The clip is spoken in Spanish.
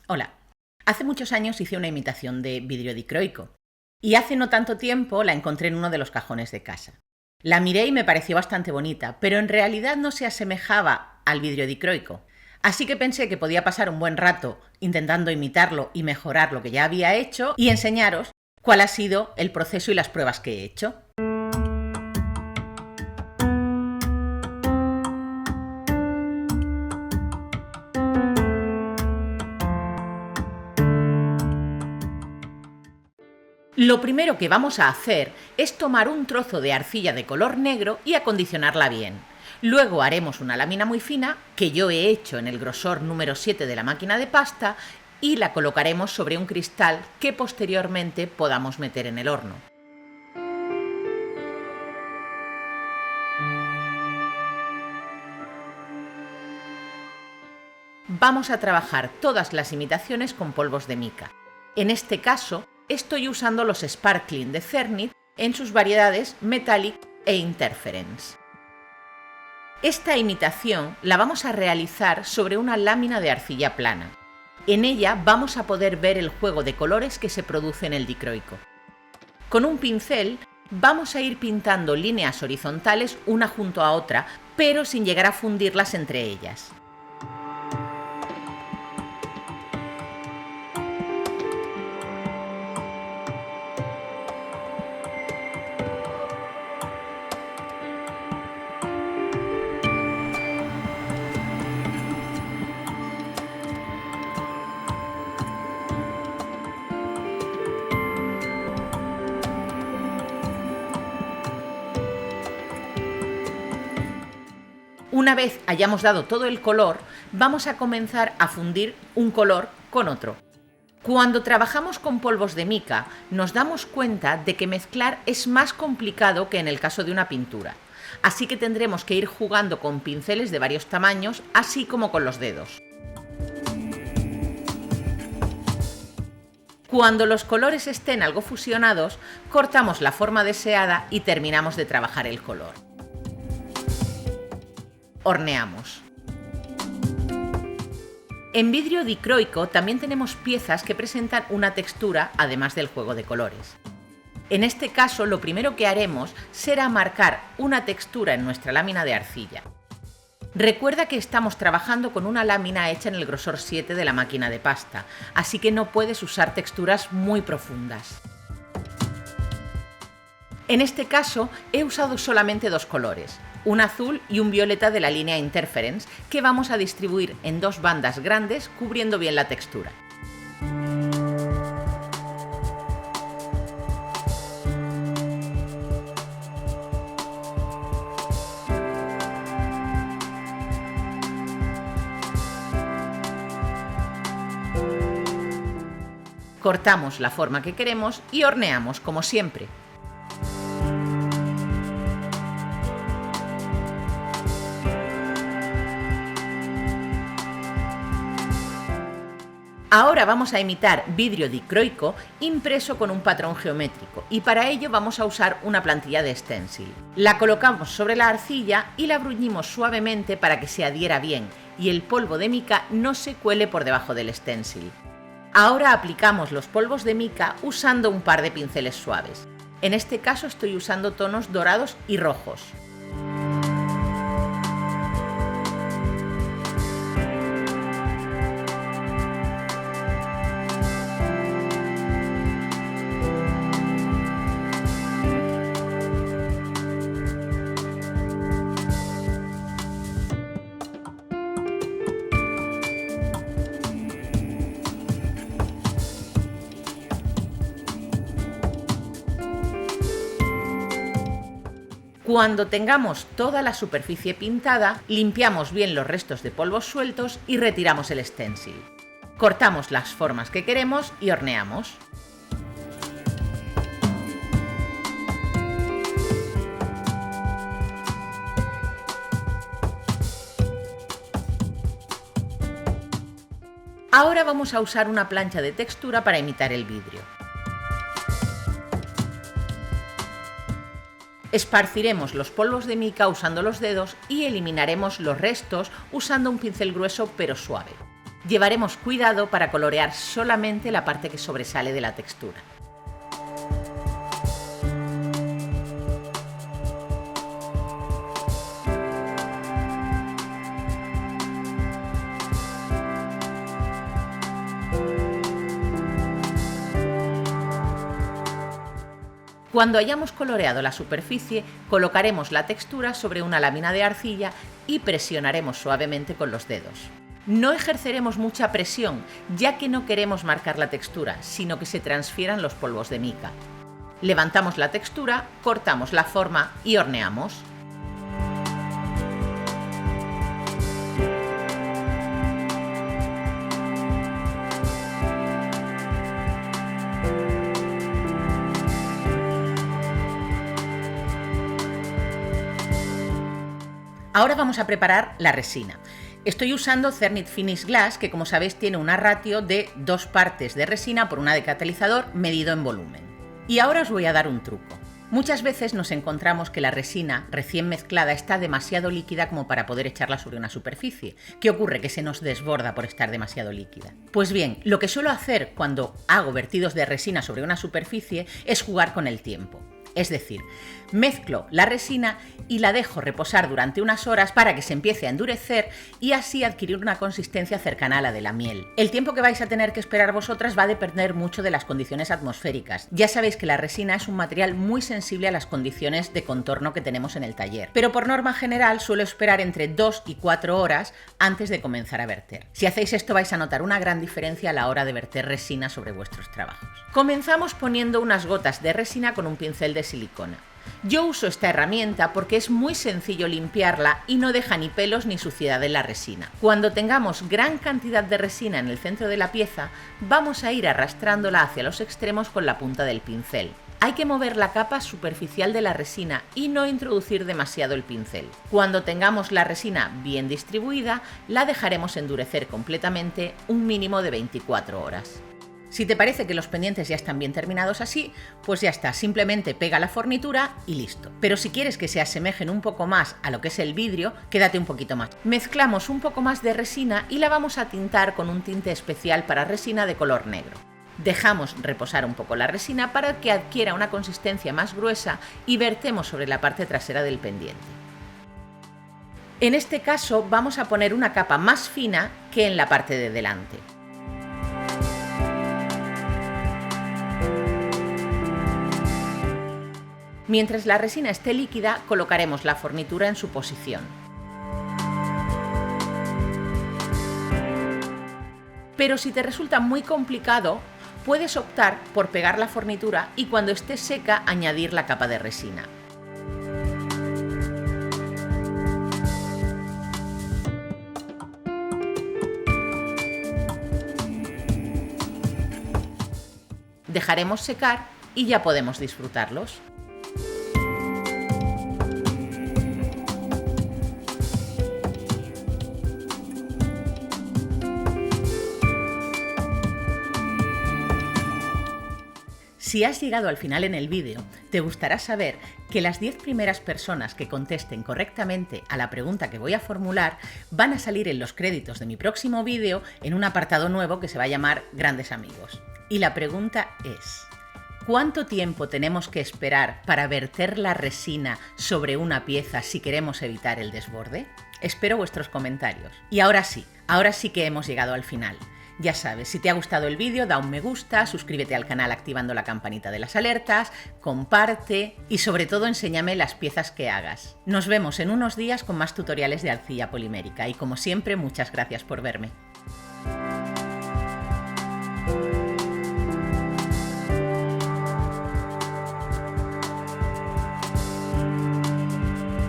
Hola. Hace muchos años hice una imitación de vidrio dicroico y hace no tanto tiempo la encontré en uno de los cajones de casa. La miré y me pareció bastante bonita, pero en realidad no se asemejaba al vidrio dicroico. Así que pensé que podía pasar un buen rato intentando imitarlo y mejorar lo que ya había hecho y enseñaros cuál ha sido el proceso y las pruebas que he hecho. Lo primero que vamos a hacer es tomar un trozo de arcilla de color negro y acondicionarla bien. Luego haremos una lámina muy fina, que yo he hecho en el grosor número 7 de la máquina de pasta, y la colocaremos sobre un cristal que posteriormente podamos meter en el horno. Vamos a trabajar todas las imitaciones con polvos de mica. En este caso, estoy usando los Sparkling de Cernit en sus variedades Metallic e Interference. Esta imitación la vamos a realizar sobre una lámina de arcilla plana. En ella vamos a poder ver el juego de colores que se produce en el dicroico. Con un pincel vamos a ir pintando líneas horizontales una junto a otra, pero sin llegar a fundirlas entre ellas. Una vez hayamos dado todo el color, vamos a comenzar a fundir un color con otro. Cuando trabajamos con polvos de mica, nos damos cuenta de que mezclar es más complicado que en el caso de una pintura. Así que tendremos que ir jugando con pinceles de varios tamaños, así como con los dedos. Cuando los colores estén algo fusionados, cortamos la forma deseada y terminamos de trabajar el color. Horneamos. En vidrio dicroico también tenemos piezas que presentan una textura además del juego de colores. En este caso, lo primero que haremos será marcar una textura en nuestra lámina de arcilla. Recuerda que estamos trabajando con una lámina hecha en el grosor 7 de la máquina de pasta, así que no puedes usar texturas muy profundas. En este caso he usado solamente dos colores, un azul y un violeta de la línea Interference, que vamos a distribuir en dos bandas grandes cubriendo bien la textura. Cortamos la forma que queremos y horneamos como siempre. Ahora vamos a imitar vidrio dicroico impreso con un patrón geométrico y para ello vamos a usar una plantilla de stencil. La colocamos sobre la arcilla y la bruñimos suavemente para que se adhiera bien y el polvo de mica no se cuele por debajo del stencil. Ahora aplicamos los polvos de mica usando un par de pinceles suaves. En este caso estoy usando tonos dorados y rojos. Cuando tengamos toda la superficie pintada, limpiamos bien los restos de polvos sueltos y retiramos el stencil. Cortamos las formas que queremos y horneamos. Ahora vamos a usar una plancha de textura para imitar el vidrio. Esparciremos los polvos de mica usando los dedos y eliminaremos los restos usando un pincel grueso pero suave. Llevaremos cuidado para colorear solamente la parte que sobresale de la textura. Cuando hayamos coloreado la superficie, colocaremos la textura sobre una lámina de arcilla y presionaremos suavemente con los dedos. No ejerceremos mucha presión, ya que no queremos marcar la textura, sino que se transfieran los polvos de mica. Levantamos la textura, cortamos la forma y horneamos. Ahora vamos a preparar la resina. Estoy usando Cernit Finish Glass, que como sabéis tiene una ratio de 2 partes de resina por una de catalizador medido en volumen. Y ahora os voy a dar un truco. Muchas veces nos encontramos que la resina recién mezclada está demasiado líquida como para poder echarla sobre una superficie. ¿Qué ocurre? Que se nos desborda por estar demasiado líquida. Pues bien, lo que suelo hacer cuando hago vertidos de resina sobre una superficie es jugar con el tiempo. Es decir, mezclo la resina y la dejo reposar durante unas horas para que se empiece a endurecer y así adquirir una consistencia cercana a la de la miel. El tiempo que vais a tener que esperar vosotras va a depender mucho de las condiciones atmosféricas. Ya sabéis que la resina es un material muy sensible a las condiciones de contorno que tenemos en el taller, pero por norma general suelo esperar entre 2 y 4 horas antes de comenzar a verter. Si hacéis esto vais a notar una gran diferencia a la hora de verter resina sobre vuestros trabajos. Comenzamos poniendo unas gotas de resina con un pincel de silicona. Yo uso esta herramienta porque es muy sencillo limpiarla y no deja ni pelos ni suciedad en la resina. Cuando tengamos gran cantidad de resina en el centro de la pieza, vamos a ir arrastrándola hacia los extremos con la punta del pincel. Hay que mover la capa superficial de la resina y no introducir demasiado el pincel. Cuando tengamos la resina bien distribuida, la dejaremos endurecer completamente un mínimo de 24 horas. Si te parece que los pendientes ya están bien terminados así, pues ya está, simplemente pega la fornitura y listo. Pero si quieres que se asemejen un poco más a lo que es el vidrio, quédate un poquito más. Mezclamos un poco más de resina y la vamos a tintar con un tinte especial para resina de color negro. Dejamos reposar un poco la resina para que adquiera una consistencia más gruesa y vertemos sobre la parte trasera del pendiente. En este caso vamos a poner una capa más fina que en la parte de delante. Mientras la resina esté líquida, colocaremos la fornitura en su posición. Pero si te resulta muy complicado, puedes optar por pegar la fornitura y cuando esté seca añadir la capa de resina. Dejaremos secar y ya podemos disfrutarlos. Si has llegado al final en el vídeo, te gustará saber que las 10 primeras personas que contesten correctamente a la pregunta que voy a formular van a salir en los créditos de mi próximo vídeo en un apartado nuevo que se va a llamar Grandes Amigos. Y la pregunta es: ¿cuánto tiempo tenemos que esperar para verter la resina sobre una pieza si queremos evitar el desborde? Espero vuestros comentarios. Y ahora sí que hemos llegado al final. Ya sabes, si te ha gustado el vídeo, da un me gusta, suscríbete al canal activando la campanita de las alertas, comparte y sobre todo enséñame las piezas que hagas. Nos vemos en unos días con más tutoriales de arcilla polimérica y como siempre, muchas gracias por verme.